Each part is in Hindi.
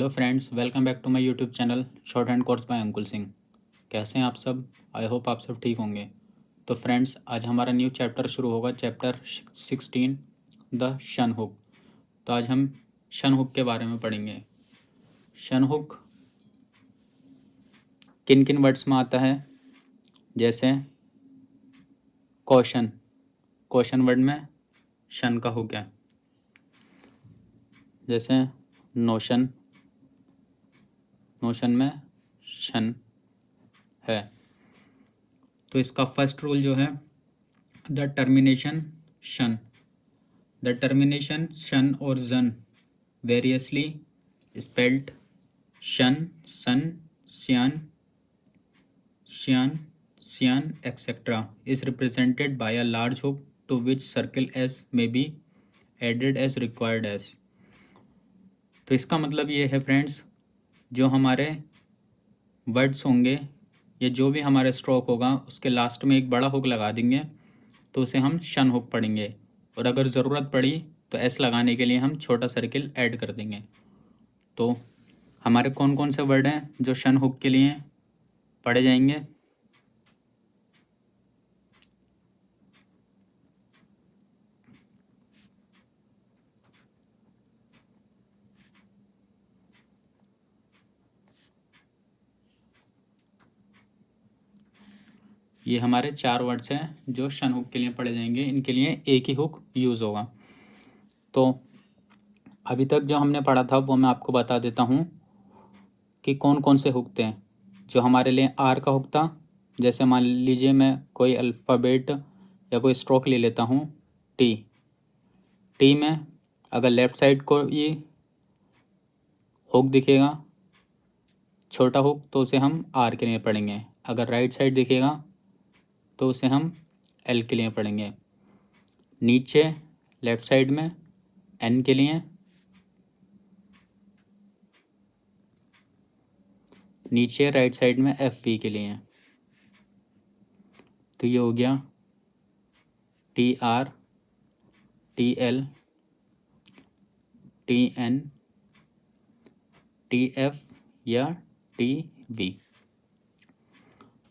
Hello friends, welcome back to my YouTube channel shorthand course by Ankul Singh. कैसे हैं आप सब? आई होप आप सब ठीक होंगे। तो फ्रेंड्स, आज हमारा न्यू चैप्टर शुरू होगा, चैप्टर 16 द शन हुक। तो आज हम शन हुक के बारे में पढ़ेंगे। शन हुक किन किन वर्ड्स में आता है? जैसे क्वेश्चन, क्वेश्चन वर्ड में शन का हुक है। जैसे नोशन, नोशन में शन है। तो इसका फर्स्ट रूल जो है, द टर्मिनेशन शन, द टर्मिनेशन शन और जन variously spelled शन, सन, श्यान, श्यान, श्यान, etc. is represented by a large hook to which circle s may be added as required as। तो इसका मतलब ये है फ्रेंड्स, जो हमारे वर्ड्स होंगे या जो भी हमारे स्ट्रोक होगा उसके लास्ट में एक बड़ा हुक लगा देंगे तो उसे हम शन हुक पढ़ेंगे, और अगर ज़रूरत पड़ी तो एस लगाने के लिए हम छोटा सर्किल ऐड कर देंगे। तो हमारे कौन कौन से वर्ड हैं जो शन हुक के लिए पढ़े जाएंगे? ये हमारे 4 वर्ड्स हैं जो शन हुक के लिए पढ़े जाएंगे। इनके लिए एक ही हुक यूज़ होगा। तो अभी तक जो हमने पढ़ा था वो मैं आपको बता देता हूँ कि कौन कौन से हुक थे। जो हमारे लिए आर का हुक था, जैसे मान लीजिए मैं कोई अल्फ़ाबेट या कोई स्ट्रोक ले लेता हूँ, टी। टी में अगर लेफ़्ट साइड को ये हुक दिखेगा छोटा हुक तो उसे हम आर के लिए पढ़ेंगे। अगर राइट साइड दिखेगा तो उसे हम एल के लिए पढ़ेंगे। नीचे लेफ़्ट साइड में एन के लिए, नीचे राइट साइड में एफ वी के लिए। तो ये हो गया T R, T L, T N, T F या टी वी।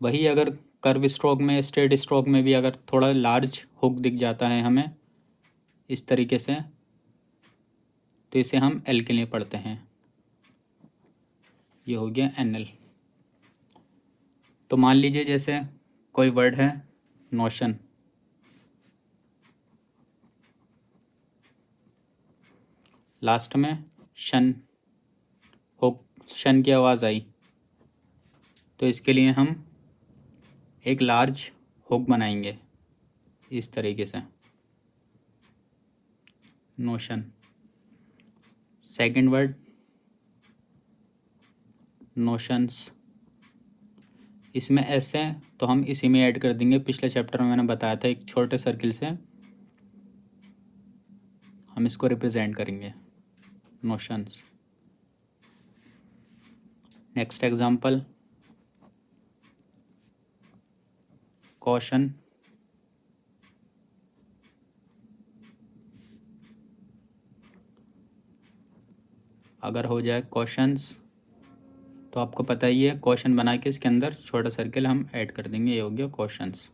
वही अगर कर्व स्ट्रोक में, स्ट्रेट स्ट्रोक में भी अगर थोड़ा लार्ज हुक दिख जाता है हमें इस तरीके से, तो इसे हम एल के लिए पढ़ते हैं। ये हो गया एन एल। तो मान लीजिए जैसे कोई वर्ड है नोशन, लास्ट में शन हुक, शन की आवाज़ आई, तो इसके लिए हम एक लार्ज हुक बनाएंगे इस तरीके से, नोशन। सेकंड वर्ड नोशंस, इसमें एस है तो हम इसी में ऐड कर देंगे। पिछले चैप्टर में मैंने बताया था, एक छोटे सर्किल से हम इसको रिप्रेजेंट करेंगे, नोशंस। नेक्स्ट एग्जांपल कॉशन, अगर हो जाए क्वेश्चंस तो आपको पता ही है, क्वेश्चन बना के इसके अंदर छोटा सर्किल हम ऐड कर देंगे। ये हो गया questions.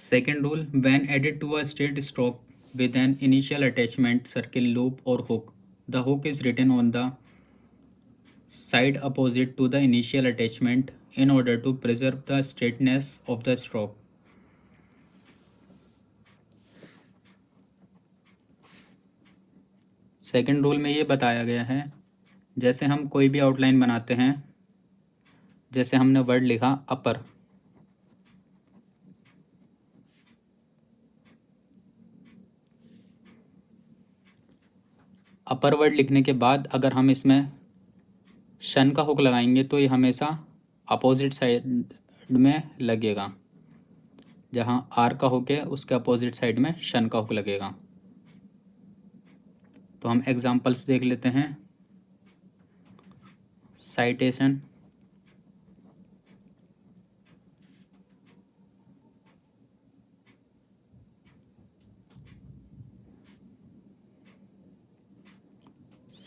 Second rule, when added to a straight stroke with an initial attachment circle, loop or hook, the hook is written on the side opposite to the initial attachment in order to preserve the straightness of the stroke। Second rule में ये बताया गया है, जैसे हम कोई भी आउटलाइन बनाते हैं, जैसे हमने वर्ड लिखा अपर, अपर वर्ड लिखने के बाद अगर हम इसमें शन का हुक लगाएंगे तो ये हमेशा अपोजिट साइड में लगेगा। जहाँ आर का हुक है उसके अपोजिट साइड में शन का हुक लगेगा। तो हम एग्जांपल्स देख लेते हैं। Citation,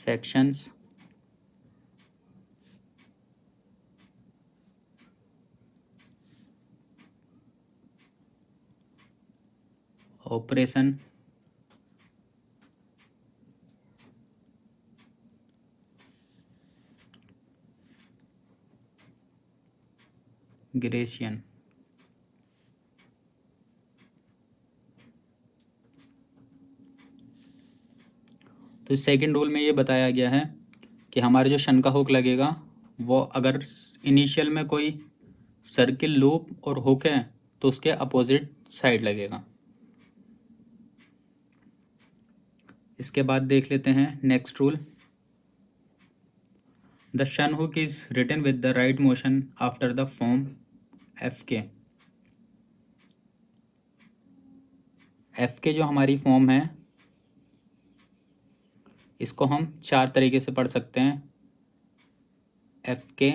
sections, operation, gradation। तो सेकंड रूल में ये बताया गया है कि हमारे जो शन का हुक लगेगा वो अगर इनिशियल में कोई सर्किल, लूप और हुक है तो उसके अपोजिट साइड लगेगा। इसके बाद देख लेते हैं next rule. The shun hook is written with the right motion after the form F K. F K जो हमारी फॉर्म है इसको हम 4 तरीके से पढ़ सकते हैं। F K,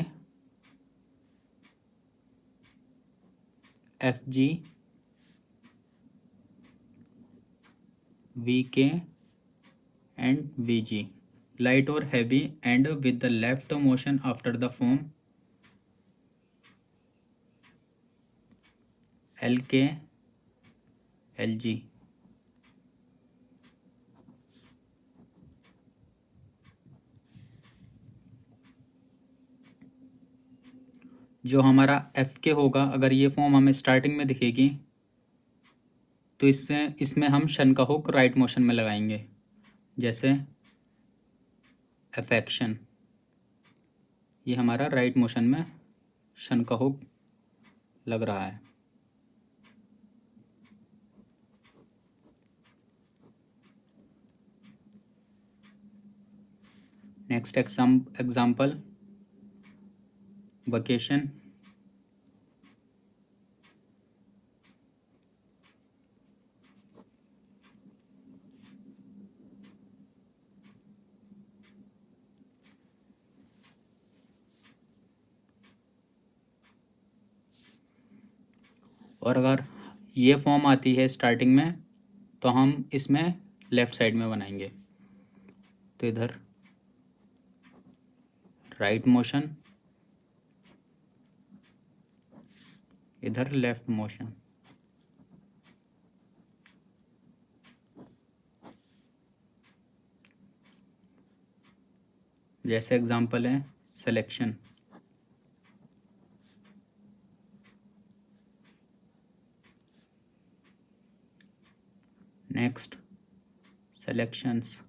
F G, we के एंड वी जी। लाइट और heavy and with the left motion after the form L के, एल जी। जो हमारा एफ के होगा अगर ये फॉर्म हमें स्टार्टिंग में दिखेगी तो इसमें हम शन का हुक राइट मोशन में लगाएंगे, जैसे एफेक्शन। ये हमारा राइट मोशन में शन का हुक लग रहा है। Next example, vacation. और अगर ये फॉर्म आती है स्टार्टिंग में तो हम इसमें लेफ्ट साइड में बनाएंगे। तो इधर राइट मोशन, इधर लेफ्ट मोशन। जैसे एग्जांपल है सिलेक्शन। Next selections.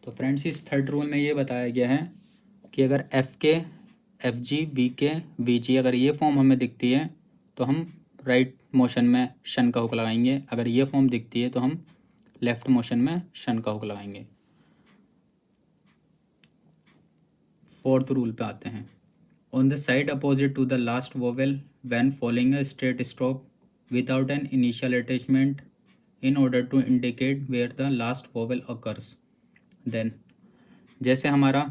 तो फ्रेंड्स इस थर्ड रूल में ये बताया गया है कि अगर F K, F G, we के, वी जी अगर ये फॉर्म हमें दिखती है तो हम राइट मोशन में शन का हुक लगाएंगे। अगर ये फॉर्म दिखती है तो हम लेफ्ट मोशन में शन का हुक लगाएंगे। फोर्थ रूल पे आते हैं। On the side opposite to the last vowel when following a straight stroke without an initial attachment in order to indicate where the last vowel occurs. Then जैसे हमारा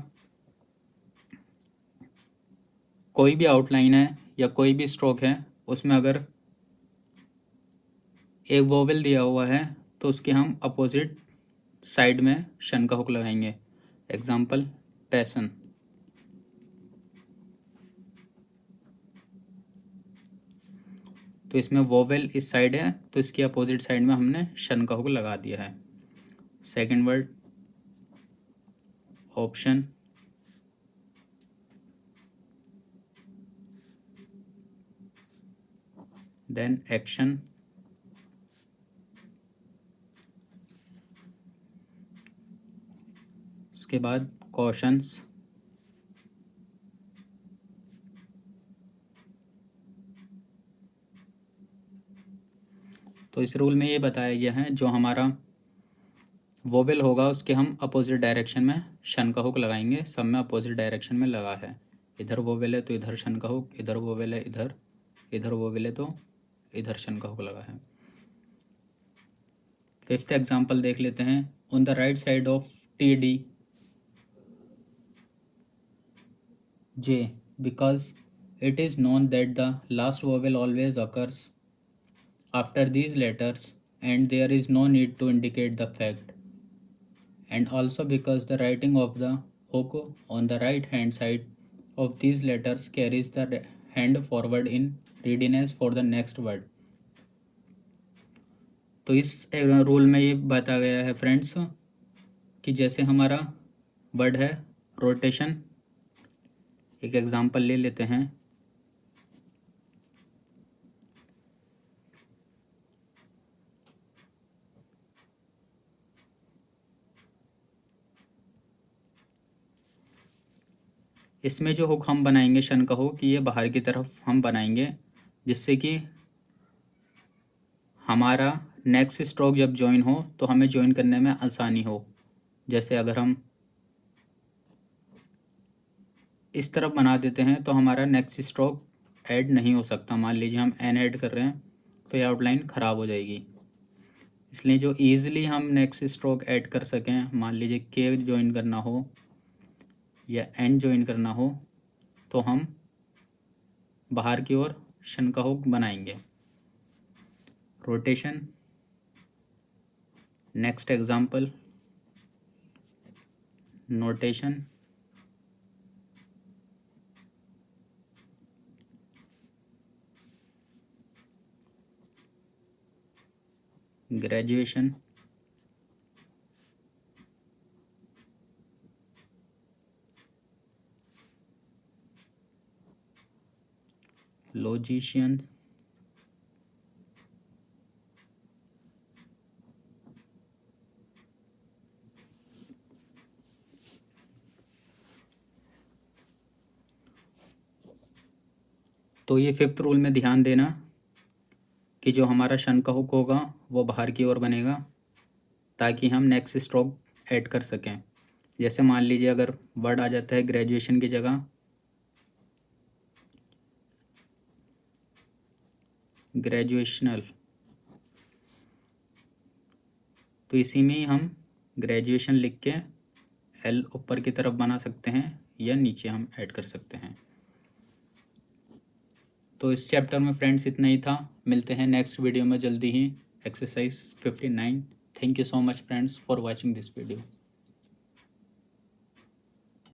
कोई भी आउटलाइन है या कोई भी स्ट्रोक है उसमें अगर एक वोवेल दिया हुआ है तो उसके हम अपोजिट साइड में शन का हुक लगाएंगे। Example passion. तो इसमें वोवेल इस साइड है तो इसकी अपोजिट साइड में हमने शन का हुक लगा दिया है। Second word option, then action, इसके बाद कॉशंस। तो इस रूल में ये बताया गया है जो हमारा वोवेल होगा उसके हम अपोजिट डायरेक्शन में शन का हुक लगाएंगे। सब में अपोजिट डायरेक्शन में लगा है। इधर वोवेल है तो इधर शन का हुक, इधर वोवेल है इधर, इधर वोवेल है तो इधर शन का हुक लगा है। फिफ्थ एग्जाम्पल देख लेते हैं। On the right side of T D J because It is known that the last vowel always occurs after these letters and there is no need to indicate the fact. And also because the writing of the hook on the right hand side of these letters carries the hand forward in readiness for the next word. तो इस रूल में ये बताया गया है फ्रेंड्स कि जैसे हमारा वर्ड है रोटेशन, एक एग्जांपल ले लेते हैं। इसमें जो हुक हम बनाएंगे शन का हुक, ये बाहर की तरफ हम बनाएंगे जिससे कि हमारा नेक्स्ट स्ट्रोक जब ज्वाइन हो तो हमें ज्वाइन करने में आसानी हो। जैसे अगर हम इस तरफ बना देते हैं तो हमारा नेक्स्ट स्ट्रोक ऐड नहीं हो सकता। मान लीजिए हम एन ऐड कर रहे हैं तो ये आउटलाइन ख़राब हो जाएगी। इसलिए जो ईज़िली हम नेक्स्ट स्ट्रोक ऐड कर सकें, मान लीजिए के ज्वाइन करना हो या एन ज्वाइन करना हो, तो हम बाहर की ओर शन का हुक बनाएंगे। Rotation, next example, notation, graduation, logician, तो ये फिफ्थ रूल में ध्यान देना कि जो हमारा शन का हुक होगा वो बाहर की ओर बनेगा ताकि हम नेक्स्ट स्ट्रोक ऐड कर सकें। जैसे मान लीजिए अगर वर्ड आ जाता है ग्रेजुएशन की जगह ग्रेजुएशनल, तो इसी में ही हम ग्रेजुएशन लिख के एल ऊपर की तरफ बना सकते हैं या नीचे हम ऐड कर सकते हैं। तो इस चैप्टर में फ्रेंड्स इतना ही था। मिलते हैं नेक्स्ट वीडियो में जल्दी ही। Exercise 59। Thank you so much friends for watching this video.